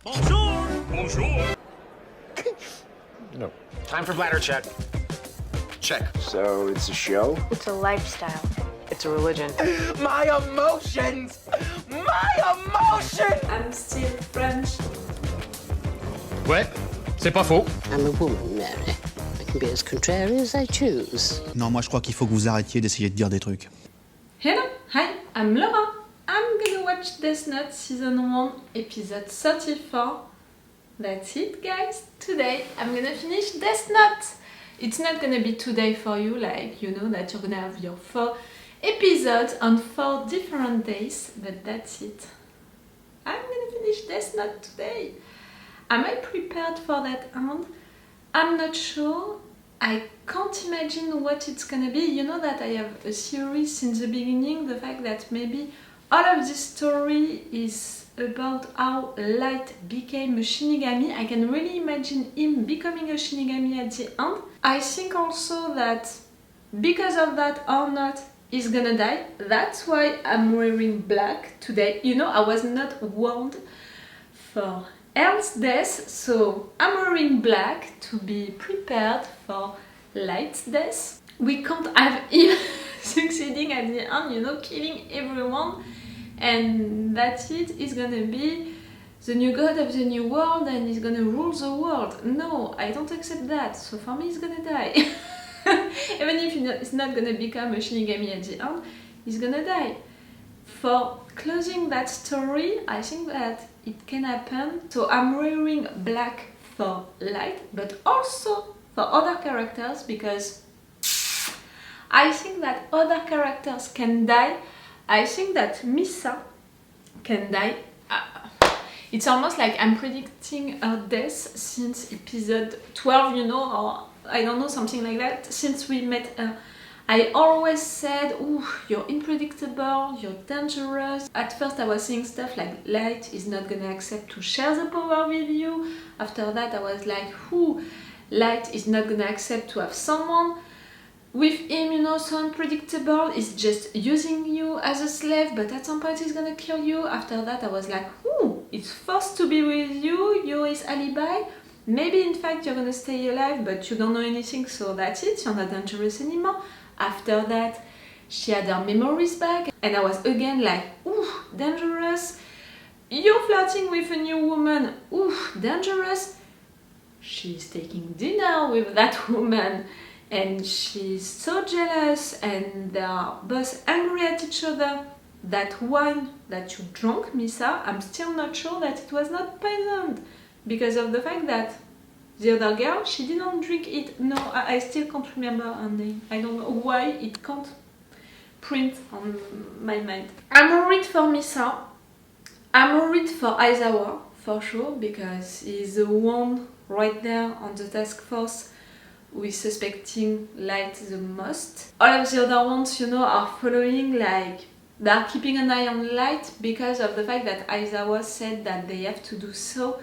Bonjour! Bonjour! No. Time for bladder check. Check. So it's a show? It's a lifestyle. It's a religion. My emotions! My emotions! I'm still French. Ouais, c'est pas faux. I'm a woman, Mary. I can be as contrary as I choose. Non, moi je crois qu'il faut que vous arrêtiez d'essayer de dire des trucs. Hello, hi, I'm Laura. I'm gonna watch Death Note Season 1, Episode 34. That's it, guys. Today, I'm gonna finish Death Note. It's not gonna be today for you, like, you know, that you're gonna have your 4 episodes on 4 different days, but that's it. I'm gonna finish Death Note today. Am I prepared for that end? I'm not sure. I can't imagine what it's gonna be. You know that I have a series since the beginning, the fact that maybe all of this story is about how Light became a Shinigami. I can really imagine him becoming a Shinigami at the end. I think also that because of that or not, he's gonna die. That's why I'm wearing black today. You know, I was not warned for Earth's death, so I'm wearing black to be prepared for Light's death. We can't have him succeeding at the end, you know, killing everyone, and that's it. He's gonna be the new god of the new world and he's gonna rule the world. No, I don't accept that. So for me, he's gonna die. Even if he's not gonna become a Shinigami at the end, he's gonna die. For closing that story, I think that it can happen. So I'm wearing black for Light, but also for other characters, because I think that other characters can die. I think that Misa can die. It's almost like I'm predicting her death since episode 12, you know, or I don't know, something like that, since we met her. I always said, ooh, you're unpredictable, you're dangerous. At first I was saying stuff like Light is not gonna accept to share the power with you. After that I was like, ooh, Light is not gonna accept to have someone with him, you know, so unpredictable. He's just using you as a slave, but at some point he's gonna kill you. After that I was like, ooh, it's forced to be with you, you're his alibi. Maybe in fact you're gonna stay alive, but you don't know anything, so that's it, you're not dangerous anymore. After that, she had her memories back, and I was again like, ooh, dangerous. You're flirting with a new woman, ooh, dangerous. She's taking dinner with that woman, and she's so jealous, and they are both angry at each other. That wine that you drank, Misa, I'm still not sure that it was not poisoned, because of the fact that the other girl, she didn't drink it. No, I still can't remember her name. I don't know why it can't print on my mind. I'm worried for Misa. I'm worried for Aizawa, for sure, because he's the one right there on the task force who is suspecting Light the most. All of the other ones, you know, are following, like, they are keeping an eye on Light because of the fact that Aizawa said that they have to do so.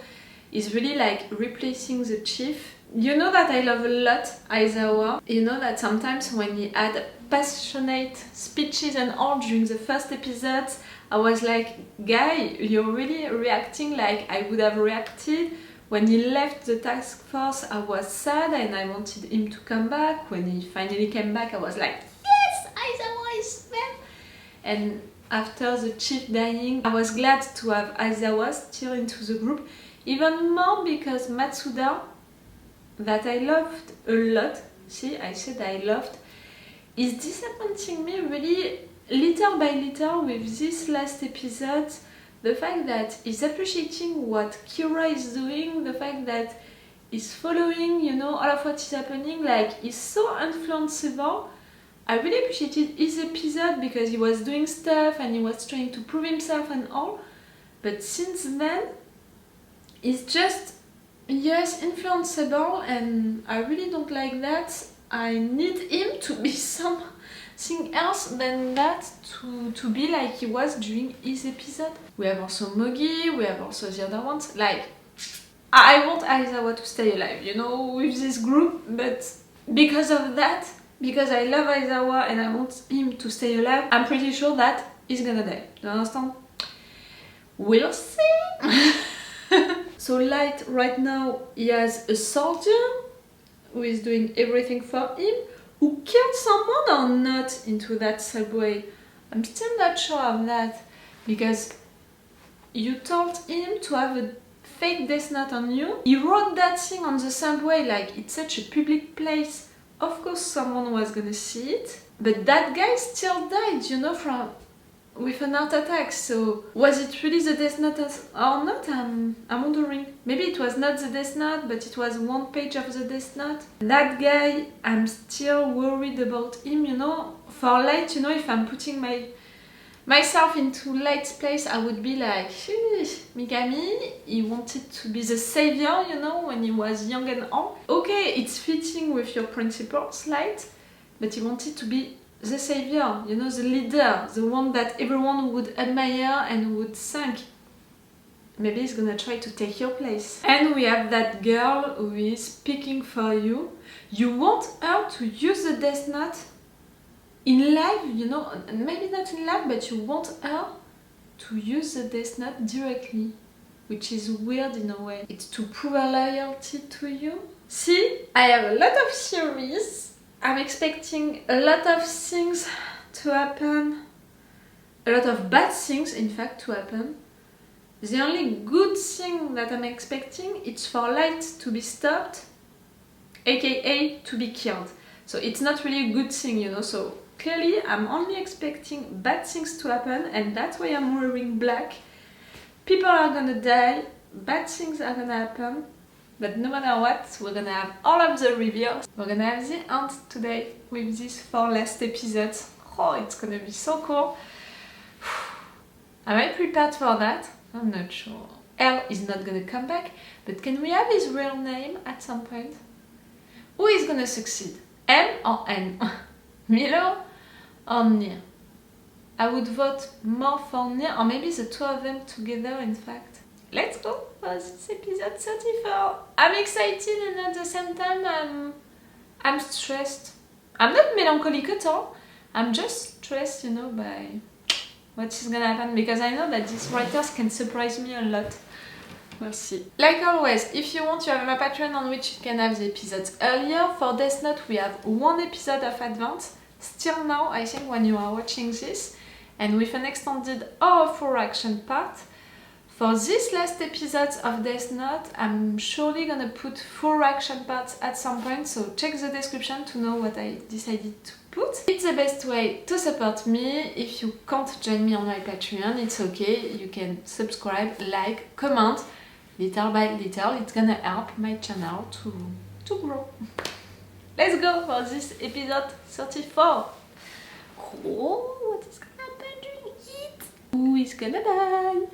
Is really like replacing the chief. You know that I love a lot Aizawa. You know that sometimes when he had passionate speeches and all during the first episodes, I was like, guy, you're really reacting like I would have reacted. When he left the task force, I was sad and I wanted him to come back. When he finally came back, I was like, yes, Aizawa is there. And after the chief dying, I was glad to have Aizawa still into the group. Even more because Matsuda, that I loved a lot, see, I said I loved, is disappointing me really little by little with this last episode. The fact that he's appreciating what Kira is doing, the fact that he's following, you know, all of what is happening, like, he's so influenceable. I really appreciated his episode because he was doing stuff and he was trying to prove himself and all. But since then, it's just, yes, influenceable, and I really don't like that. I need him to be something else than that, to be like he was during his episode. We have also Mogi, we have also the other ones. Like, I want Aizawa to stay alive, you know, with this group, but because of that, because I love Aizawa and I want him to stay alive, I'm pretty sure that he's gonna die. Do you understand? We'll see! So Light right now he has a soldier who is doing everything for him, who killed someone or not into that subway. I'm still not sure of that, because you told him to have a fake Death Note on you. He wrote that thing on the subway, like it's such a public place. Of course someone was gonna see it. But that guy still died, you know, with an heart attack. So was it really the Death Note or not? I'm wondering. Maybe it was not the Death Note, but it was one page of the Death Note. That guy, I'm still worried about him, you know. For Light, you know, if I'm putting myself into Light's place, I would be like, Mikami, he wanted to be the savior, you know, when he was young and old. Okay, it's fitting with your principles, Light, but he wanted to be the savior, you know, the leader, the one that everyone would admire and would thank. Maybe he's gonna try to take your place. And we have that girl who is speaking for you. You want her to use the Death Note in live, you know, maybe not in live, but you want her to use the Death Note directly, which is weird in a way. It's to prove her loyalty to you. See, I have a lot of theories. I'm expecting a lot of things to happen, a lot of bad things, in fact, to happen. The only good thing that I'm expecting is for Light to be stopped, aka to be killed. So it's not really a good thing, you know, so clearly I'm only expecting bad things to happen, and that's why I'm wearing black. People are gonna die, bad things are gonna happen, but no matter what, we're gonna have all of the reveals. We're gonna have the end today with these 4 last episodes. Oh, it's gonna be so cool. Am I prepared for that? I'm not sure. L is not gonna come back, but can we have his real name at some point? Who is gonna succeed? M or N? Milo or Nier? I would vote more for Nier, or maybe the two of them together, in fact. Let's go for this episode 34. I'm excited and at the same time I'm stressed. I'm not melancholic at all. I'm just stressed, you know, by what is gonna happen, because I know that these writers can surprise me a lot. We'll see. Like always, if you want, you have my Patreon on which you can have the episodes earlier. For Death Note, we have 1 episode of advance. Still now, I think, when you are watching this. And with an extended or full action part. For this last episodes of Death Note, I'm surely gonna put full action parts at some point, so check the description to know what I decided to put. It's the best way to support me. If you can't join me on my Patreon, it's okay. You can subscribe, like, comment. Little by little, it's gonna help my channel to grow. Let's go for this episode 34. Oh, what is gonna happen during it? Who is gonna die?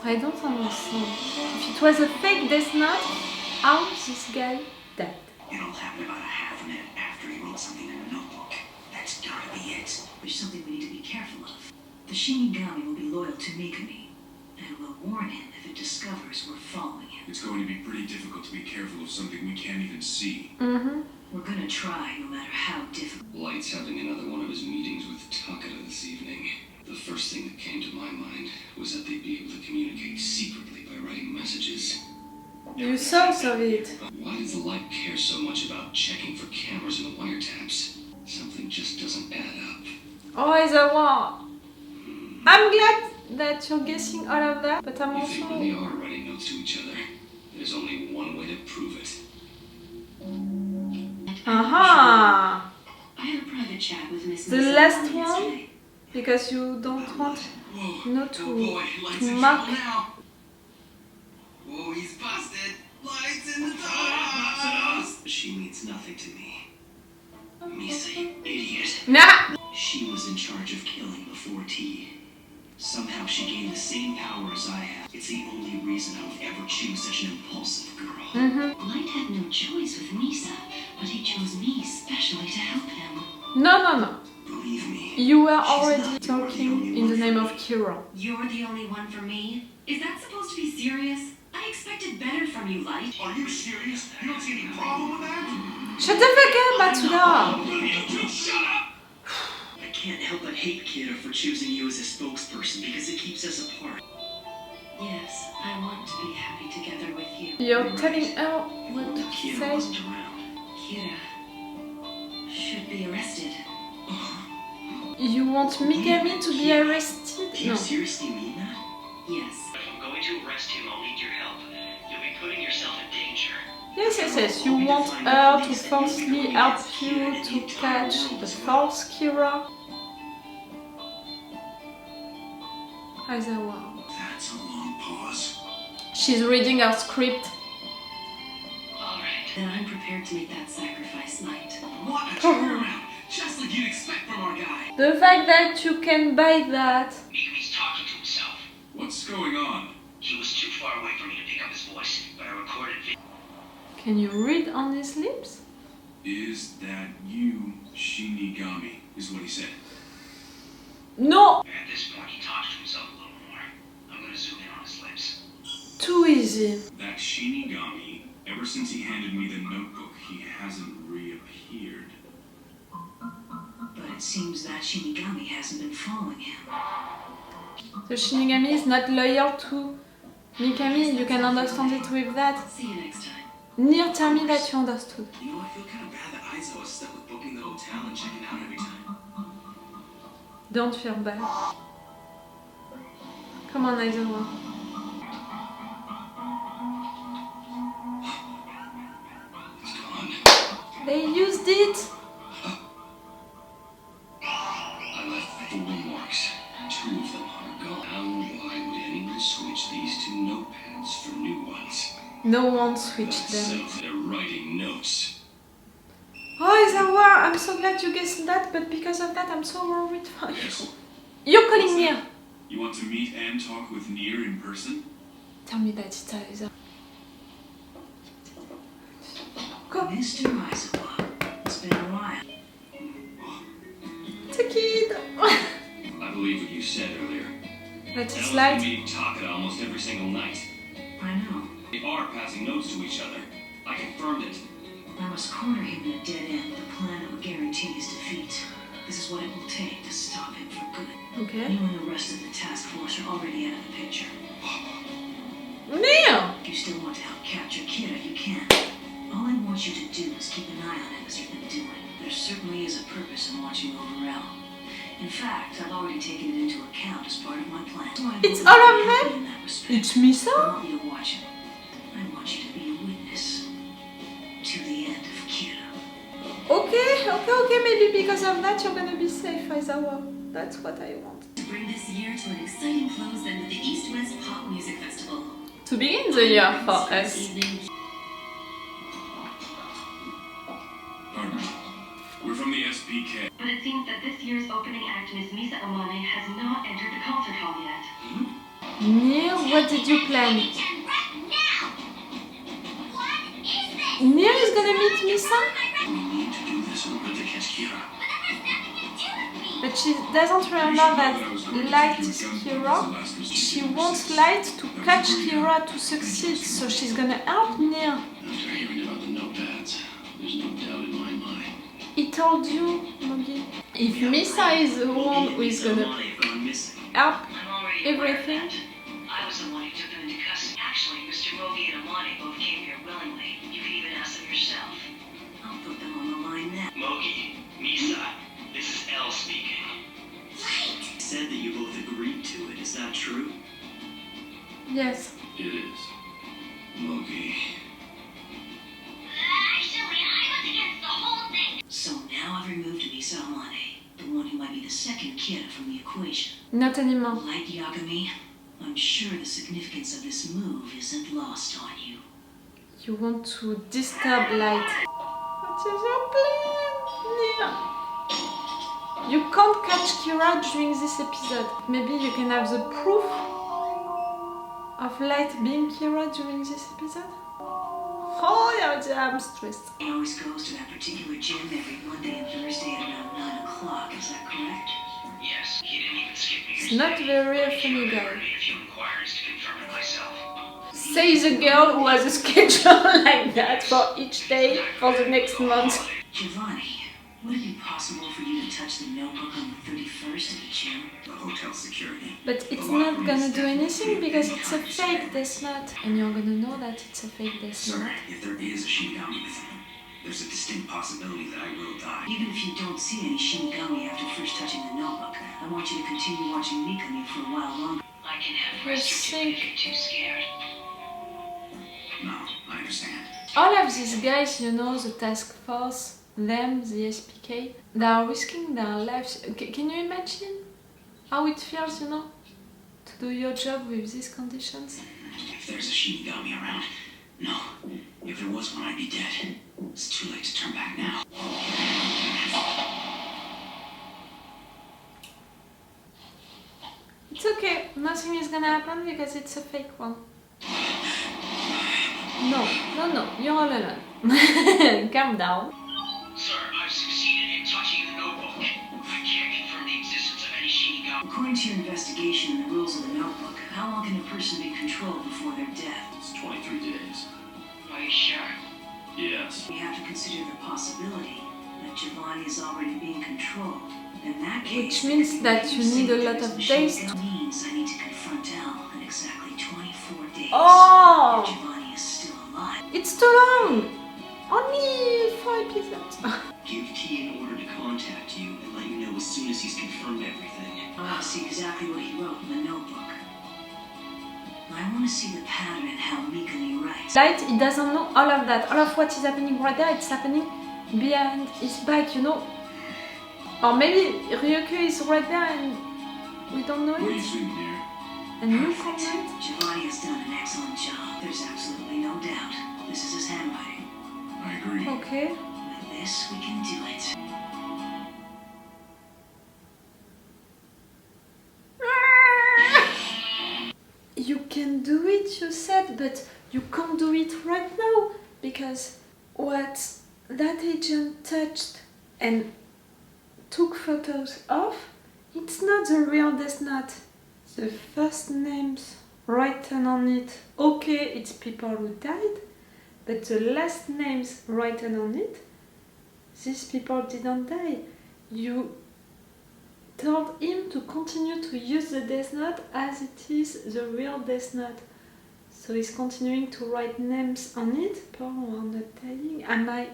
I don't understand. If it was a fake Death Note, how this guy died? It all happened about a half a minute after he wrote something in a notebook. That's gotta be it. There's something we need to be careful of. The Shinigami will be loyal to Mikami, and will warn him if it discovers we're following him. It's going to be pretty difficult to be careful of something we can't even see. We're gonna try, no matter how difficult. Light's having another one of his meetings with Takeda this evening. The first thing that came to my mind was that they'd be able to communicate secretly by writing messages. You saw it. Why does the Light care so much about checking for cameras in the wiretaps? Something just doesn't add up. Oh, it's a war. I'm glad that you're guessing all of that, but I'm If they also... really are writing notes to each other, there's only one way to prove it. Aha! I had a private chat with Miss The Lisa last yesterday. one? Because you don't want, you know, Oh boy, Light's to in mock. trouble now. Whoa, he's busted. Light's in the doghouse. She means nothing to me. Misa, you idiot. Nah! She was in charge of killing before T. Somehow she gained the same power as I have. It's the only reason I would ever choose such an impulsive girl. Light had no choice with Misa, but he chose me specially to help him. No. Believe me. You were already talking in the name of Kira. You're the only one for me? Is that supposed to be serious? I expected better from you, Light. Are you serious? You don't see any problem with that? Shut the fuck up, Matsuda! You shut up! I can't help but hate Kira for choosing you as a spokesperson because it keeps us apart. Yes, I want to be happy together with you. You're telling her what to Kira say? wasn't around. Kira should be arrested. You want Mikami to be arrested? Do you No. seriously mean that? Yes. If I'm going to arrest him, I'll need your help. You'll be putting yourself in danger. Yes. You want her to falsely help you to catch the false Kira. Aizawa. That's a long pause. She's reading her script. Alright. Then I'm prepared to make that sacrifice, Light. What a turnaround! Just like you'd expect from our guy. The fact that you can buy that. Mikami's talking to himself. What's going on? He was too far away for me to pick up his voice, but I recorded video. Can you read on his lips? Is that you, Shinigami? Is what he said. No! At this point, he talks to himself a little more. I'm gonna zoom in on his lips. Too easy. That Shinigami, ever since he handed me the notebook, he hasn't reappeared. But it seems that Shinigami hasn't been following him. The Shinigami is not loyal to Mikami. You can understand it with that. See you next time. Nier, tell me that you understood. You know, I feel kind of bad that Aizawa was stuck with booking the hotel and checking out every time. Don't feel bad. Come on, Aizawa. It's gone. They used it! I left 4 marks. 2 of them are gone. How and why would anyone switch these 2 notepads for new ones? No one switched them. So they're writing notes. Oh, Aizawa, I'm so glad you guessed that, but because of that, I'm so worried for you. Yes. You're calling Nier. You want to meet and talk with Nier in person? Tell me that it's Aizawa. Go. Mr. Aizawa, it's been a while. It's a kid. I believe what you said earlier. That is Elle's light. meeting Takada almost every single night. I know. They are passing notes to each other. I confirmed it. I must corner him in a dead end with a plan that will guarantee his defeat. This is what it will take to stop him for good. Okay. You and the rest of the task force are already out of the picture. Nier! If you still want to help capture Kira, you can. All I want you to do is keep an eye on him as you've been doing. There certainly is a purpose in watching over El. In fact, I've already taken it into account as part of my plan. So I It's will all be of happy them? in that respect. It's Misa? I want you to watch him. I want you to be a witness to the end of Kira. Okay, maybe because of that you're gonna be safe, Aizawa. That's what I want. To bring this year to an exciting close then with the East West Pop Music Festival. To begin the year for This us. evening, Pardon me. We're from the SPK. but it seems that this year's opening act, Ms. Misa Amane, has not entered the concert hall yet. Nier, what did you plan? Nier is gonna meet Misa? We need to do this in order to catch Kira. But she doesn't remember that Light is Kira. She wants Light to catch Kira to succeed, so she's gonna help Nier. After hearing about the notepads, there's no doubt in my mind. He told you, Mogi. If Misa is the one who is gonna Gone missing. help I'm already aware of everything, that. I was the one who took them into custody. Actually, Mr. Mogi and Amani both came here willingly. You can even ask them yourself. I'll put them on the line now. Mogi, Misa, this is El speaking. Said that you both agreed to it. Is that true? yes. It is. Mogi. Actually, I was against the whole thing. So now I've removed Misa Amane, the one who might be the second Kira from the equation. Not anymore. Like Yagami, I'm sure the significance of this move isn't lost on you. You want to disturb Light. What is your plan, Nier? You can't catch Kira during this episode. Maybe you can have the proof of Light being Kira during this episode? Oh, yeah, I'm stressed. He always goes to that particular gym every Monday and Thursday at around 9 o'clock, is that correct? Yes, he didn't even skip me. It's not very a funny guy. I made a few inquiries to confirm it myself. Says a girl who has a schedule like that for each day for the next month. Giovanni, Would it be possible for you to touch the notebook on the 31st at the gym? The hotel security. But it's not gonna do anything because it's a fake Death Note. And you're gonna know that it's a fake Death Sir, Note. if there is a Shinigami with him, there's a distinct possibility that I will die. Even if you don't see any Shinigami after first touching the notebook, I want you to continue watching Mikami for a while longer. I can have rest or two if you're too scared. No, I understand. All of these guys, you know, the task force, them, the SPK, they are risking their lives. Can you imagine how it feels, you know, to do your job with these conditions? If there's a Shinigami around, no. If there was one, I'd be dead. It's too late to turn back now. It's okay, nothing is gonna happen because it's a fake one. No, you're all alone. Calm down. Sir, I've succeeded in touching the notebook. I can't confirm the existence of any Shinigami. According to your investigation and the rules of the notebook, how long can a person be controlled before their death? It's 23 days. Are you sure? Yes. We have to consider the possibility that Giovanni is already being controlled. In that case, Which means that you need a lot of days. That means I need to confront Al in exactly 24 days. Oh! If Giovanni is still alive. It's too long! Only 4 episodes. Give T in order to contact you and let you know as soon as he's confirmed everything. I want to see exactly what he wrote in the notebook. I want to see the pattern in how Mikami writes. Light, he doesn't know all of that. All of what is happening right there, it's happening behind his back, you know. Or maybe Ryuko is right there and we don't know What are you it. seeing here? And you can't know it. Giovanni has done an excellent job. There's absolutely no doubt. This is his handwriting. I agree. Okay. With this, we can do it. You can do it, you said, but you can't do it right now because what that agent touched and took photos of, it's not the real Death Note. The first names written on it, okay, it's people who died, but the last names written on it, these people didn't die. You told him to continue to use the Death Note as it is the real Death Note. So he's continuing to write names on it. People who are not dying. Am I...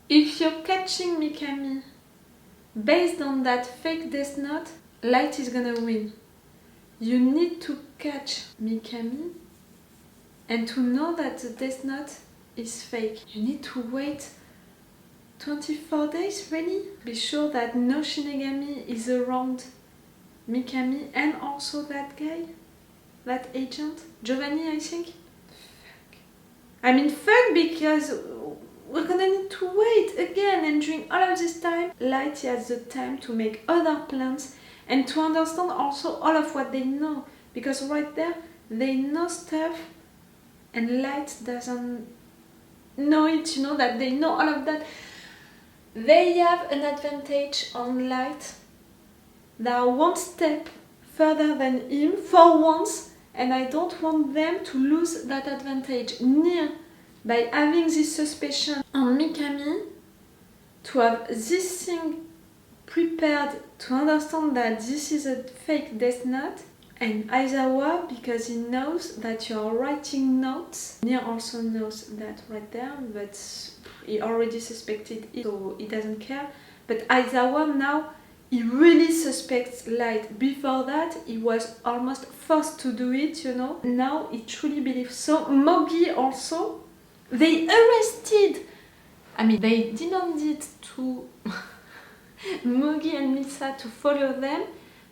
If you're catching Mikami based on that fake Death Note, Light is gonna win. You need to catch Mikami and to know that the Death Note is fake. You need to wait 24 days, really? Be sure that no Shinigami is around Mikami and also that guy, that agent, Giovanni, I think. Fuck. I mean, fuck, because we're gonna need to wait again, and during all of this time, Light has the time to make other plans and to understand also all of what they know, because right there, they know stuff and Light doesn't know it, you know, that they know all of that. They have an advantage on Light. They are one step further than him for once, and I don't want them to lose that advantage. Near by having this suspicion on Mikami, to have this thing prepared to understand that this is a fake Death Note, and Aizawa, because he knows that you are writing notes. Nier also knows that right there, but he already suspected it, so he doesn't care. But Aizawa now, he really suspects Light. Before that, he was almost forced to do it, you know. Now he truly believes so. Mogi also, they arrested. I mean, they didn't need to Mogi and Misa to follow them.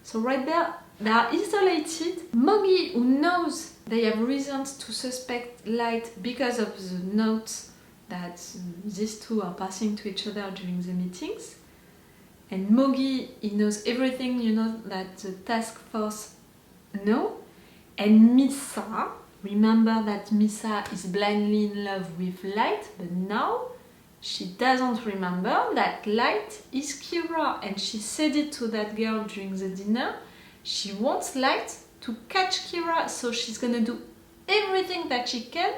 So right there, they are isolated. Mogi, who knows they have reasons to suspect Light because of the notes that these two are passing to each other during the meetings. And Mogi, he knows everything, you know, that the task force know. And Misa, remember that Misa is blindly in love with Light, but now she doesn't remember that Light is Kira, and she said it to that girl during the dinner. She wants Light to catch Kira, so she's gonna do everything that she can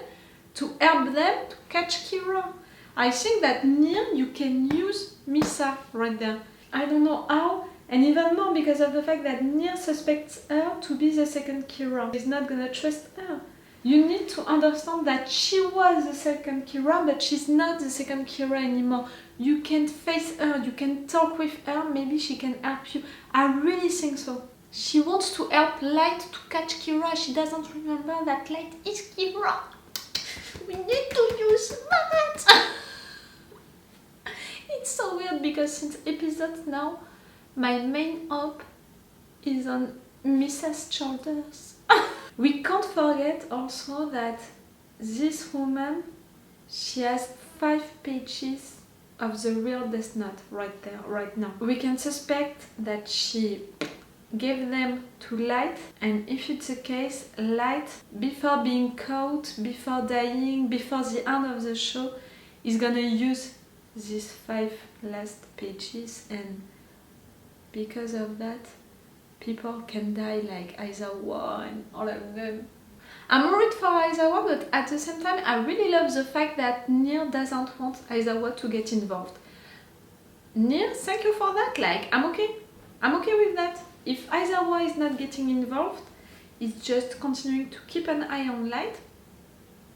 to help them to catch Kira. I think that Nir, you can use Misa right there. I don't know how, and even more because of the fact that Nir suspects her to be the second Kira. He's not gonna trust her. You need to understand that she was the second Kira, but she's not the second Kira anymore. You can face her, you can talk with her, maybe she can help you. I really think so. She wants to help Light to catch Kira. She doesn't remember that Light is Kira. We need to use that. It's so weird because since episodes now, my main hope is on Misa's shoulders. We can't forget also that this woman, she has 5 pages of the real Death Note right there, right now. We can suspect that she gave them to Light, and if it's the case, Light, before being caught, before dying, before the end of the show, is gonna use these 5 last pages, and because of that, people can die like Aizawa and all of them. I'm worried for Aizawa, but at the same time, I really love the fact that Nir doesn't want Aizawa to get involved. Nir, thank you for that, like, I'm okay. I'm okay with that. If Aizawa is not getting involved, it's just continuing to keep an eye on Light.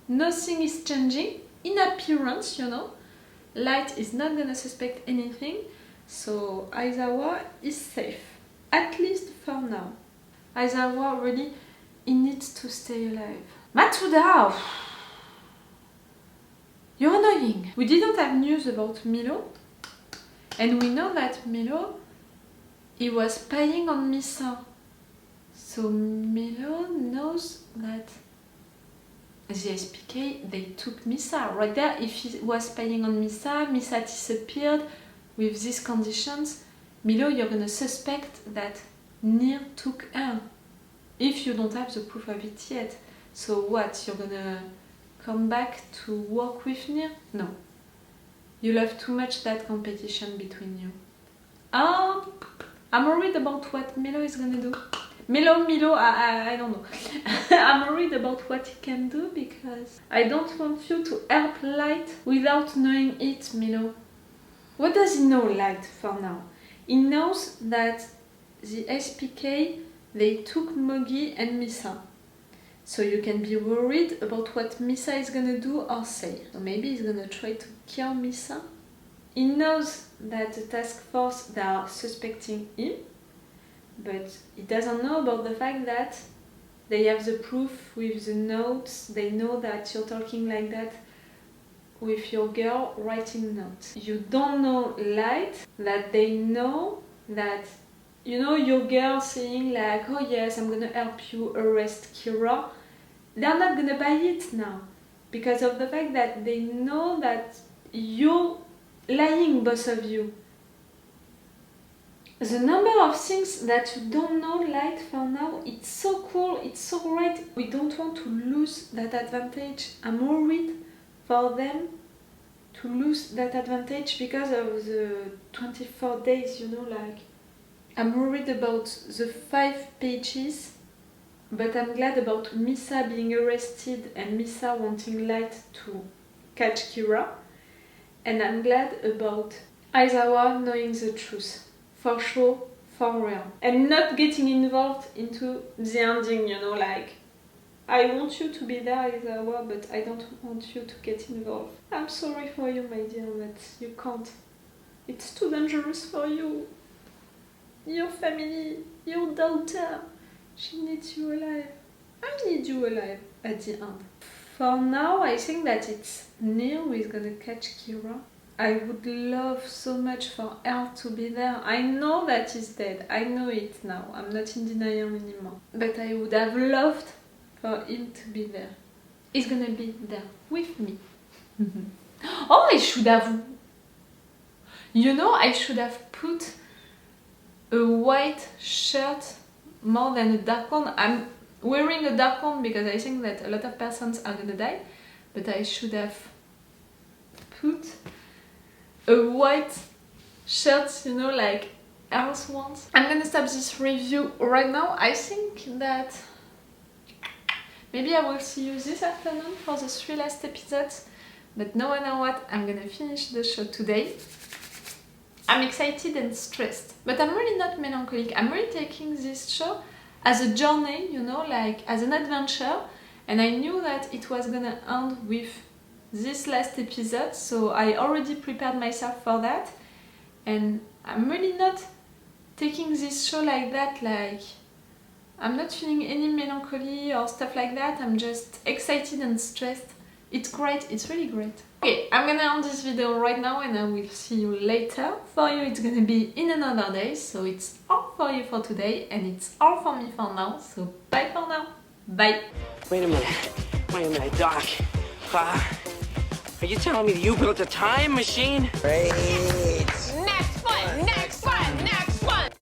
Nothing is changing. In appearance, you know, Light is not gonna suspect anything, so Aizawa is safe. At least for now. Aizawa really, he needs to stay alive. Matsuda! You're annoying. We didn't have news about Milo, and we know that Milo, he was spying on Misa. So Milo knows that the SPK, they took Misa. Right there, if he was spying on Misa, Misa disappeared with these conditions, Milo, you're gonna suspect that Nir took her. If you don't have the proof of it yet. So what, you're gonna come back to work with Nir? No. You love too much that competition between you. I'm worried about what Milo is gonna do. Milo, I don't know. I'm worried about what he can do because I don't want you to help Light without knowing it, Milo. What does he know, Light, for now? He knows that the SPK, they took Mogi and Misa. So you can be worried about what Misa is gonna do or say. So maybe he's gonna try to kill Misa. He knows that the task force, they are suspecting him, but he doesn't know about the fact that they have the proof with the notes. They know that you're talking like that with your girl writing notes. You don't know, Light, that they know that, you know, your girl saying like, oh yes, I'm gonna help you arrest Kira. They're not gonna buy it now because of the fact that they know that you're lying, both of you. The number of things that you don't know, Light, for now, it's so cool, it's so great. We don't want to lose that advantage. I'm worried for them to lose that advantage because of the 24 days, you know, like. I'm worried about the 5 pages, but I'm glad about Misa being arrested and Misa wanting Light to catch Kira. And I'm glad about Aizawa knowing the truth. For sure, for real. And not getting involved into the ending, you know, like, I want you to be there, Aizawa, but I don't want you to get involved. I'm sorry for you, my dear, but you can't. It's too dangerous for you. Your family, your daughter, she needs you alive. I need you alive at the end. For now, I think that it's Nir who is gonna catch Kira. I would love so much for her to be there. I know that he's dead. I know it now. I'm not in denial anymore. But I would have loved for him to be there. He's gonna be there with me. Oh, I should have... You know, I should have put a white shirt more than a dark one. I'm wearing a dark one because I think that a lot of persons are gonna die. But I should have put a white shirt, you know, like else ones. I'm gonna stop this review right now. I think that maybe I will see you this afternoon for the 3 last episodes. But no matter what, I'm gonna finish the show today. I'm excited and stressed, but I'm really not melancholic. I'm really taking this show as a journey, you know, like as an adventure, and I knew that it was gonna end with this last episode, so I already prepared myself for that, and I'm really not taking this show like that, like I'm not feeling any melancholy or stuff like that. I'm just excited and stressed. It's great, it's really great. Okay, I'm gonna end this video right now and I will see you later. For you it's gonna be in another day, so it's all for you for today and it's all for me for now, so bye for now. Bye. Wait a minute, Doc. Are you telling me that you built a time machine? Hey.